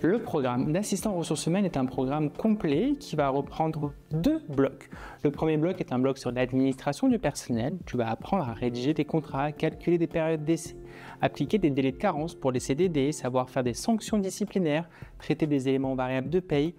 Le programme d'assistant aux ressources humaines est un programme complet qui va reprendre 2 blocs. Le premier bloc est un bloc sur l'administration du personnel. Tu vas apprendre à rédiger des contrats, calculer des périodes d'essai, appliquer des délais de carence pour les CDD, savoir faire des sanctions disciplinaires, traiter des éléments variables de paye.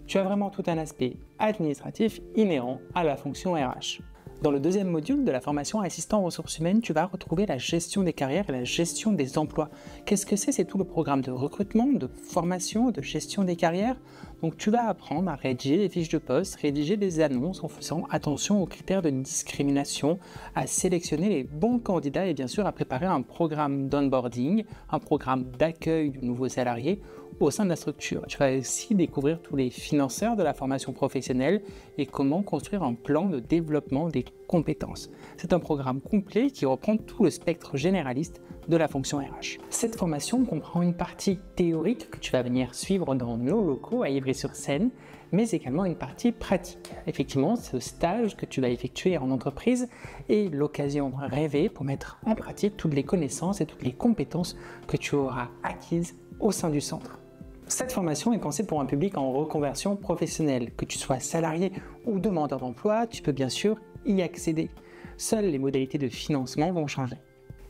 Tu as vraiment tout un aspect administratif inhérent à la fonction RH. Dans le deuxième module de la formation assistant aux ressources humaines, tu vas retrouver la gestion des carrières et la gestion des emplois. Qu'est-ce que c'est? C'est tout le programme de recrutement, de formation, de gestion des carrières. Donc tu vas apprendre à rédiger des fiches de poste, rédiger des annonces en faisant attention aux critères de discrimination, à sélectionner les bons candidats et bien sûr à préparer un programme d'onboarding, un programme d'accueil de nouveaux salariés au sein de la structure. Tu vas aussi découvrir tous les financeurs de la formation professionnelle et comment construire un plan de développement des compétences. C'est un programme complet qui reprend tout le spectre généraliste de la fonction RH. Cette formation comprend une partie théorique que tu vas venir suivre dans nos locaux à Ivry-sur-Seine, mais également une partie pratique. Effectivement, ce stage que tu vas effectuer en entreprise est l'occasion rêvée pour mettre en pratique toutes les connaissances et toutes les compétences que tu auras acquises au sein du centre. Cette formation est pensée pour un public en reconversion professionnelle. Que tu sois salarié ou demandeur d'emploi, tu peux bien sûr y accéder. Seules les modalités de financement vont changer.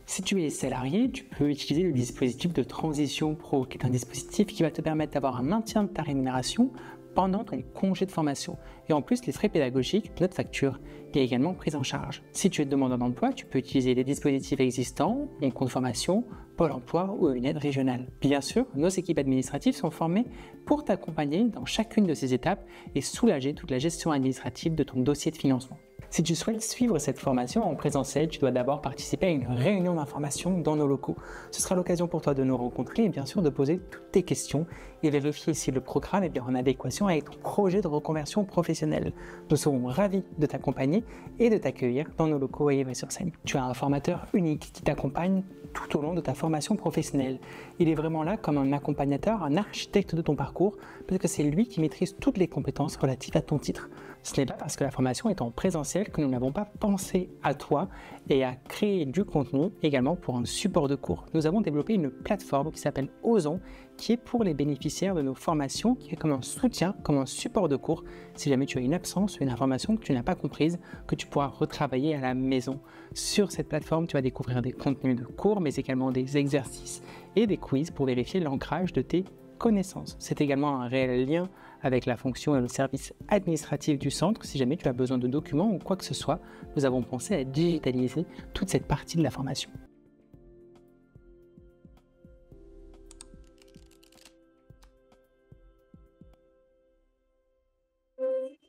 Si tu es salarié, tu peux utiliser le dispositif de Transition Pro, qui est un dispositif qui va te permettre d'avoir un maintien de ta rémunération pendant ton congé de formation. Et en plus, les frais pédagogiques de notre facture est également prise en charge. Si tu es demandeur d'emploi, tu peux utiliser les dispositifs existants, un compte formation, Pôle emploi ou une aide régionale. Bien sûr, nos équipes administratives sont formées pour t'accompagner dans chacune de ces étapes et soulager toute la gestion administrative de ton dossier de financement. Si tu souhaites suivre cette formation en présentiel, tu dois d'abord participer à une réunion d'information dans nos locaux. Ce sera l'occasion pour toi de nous rencontrer et bien sûr de poser toutes tes questions et vérifier si le programme est bien en adéquation avec ton projet de reconversion professionnelle. Nous serons ravis de t'accompagner et de t'accueillir dans nos locaux à Ivry-sur-Seine. Tu as un formateur unique qui t'accompagne tout au long de ta formation professionnelle. Il est vraiment là comme un accompagnateur, un architecte de ton parcours, parce que c'est lui qui maîtrise toutes les compétences relatives à ton titre. Ce n'est pas parce que la formation est en présentiel que nous n'avons pas pensé à toi et à créer du contenu également pour un support de cours. Nous avons développé une plateforme qui s'appelle Ozon, qui est pour les bénéficiaires de nos formations, qui est comme un soutien, comme un support de cours. Si jamais tu as une absence, une information que tu n'as pas comprise, que tu pourras retravailler à la maison. Sur cette plateforme, tu vas découvrir des contenus de cours, mais également des exercices et des quiz pour vérifier l'ancrage de tes connaissances. C'est également un réel lien avec la fonction et le service administratif du centre. Si jamais tu as besoin de documents ou quoi que ce soit, nous avons pensé à digitaliser toute cette partie de la formation.